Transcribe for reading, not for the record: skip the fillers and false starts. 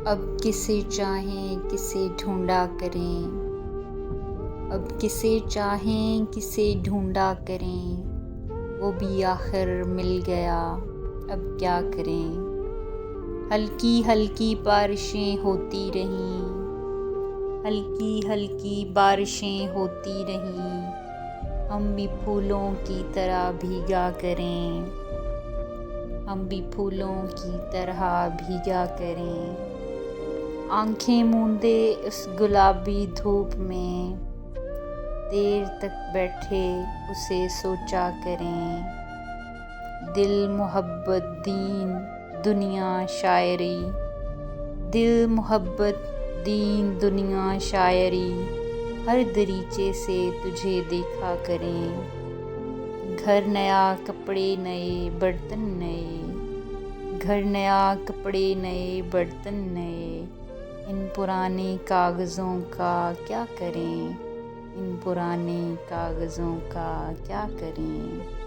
اب کسے چاہیں کسے ڈھونڈا کریں، اب کسے چاہیں کسے ڈھونڈا کریں، وہ بھی آخر مل گیا اب کیا کریں۔ ہلکی ہلکی بارشیں ہوتی رہیں، ہلکی ہلکی بارشیں ہوتی رہیں، ہم بھی پھولوں کی طرح بھیگا کریں، ہم بھی پھولوں کی طرح بھیگا کریں۔ آنکھیں موندے اس گلابی دھوپ میں، دیر تک بیٹھے اسے سوچا کریں۔ دل محبت دین دنیا شاعری، دل محبت دین دنیا شاعری، ہر دریچے سے تجھے دیکھا کریں۔ گھر نیا کپڑے نئے برتن نئے، گھر نیا کپڑے نئے برتن نئے، ان پرانے کاغذوں کا کیا کریں، ان پرانے کاغذوں کا کیا کریں۔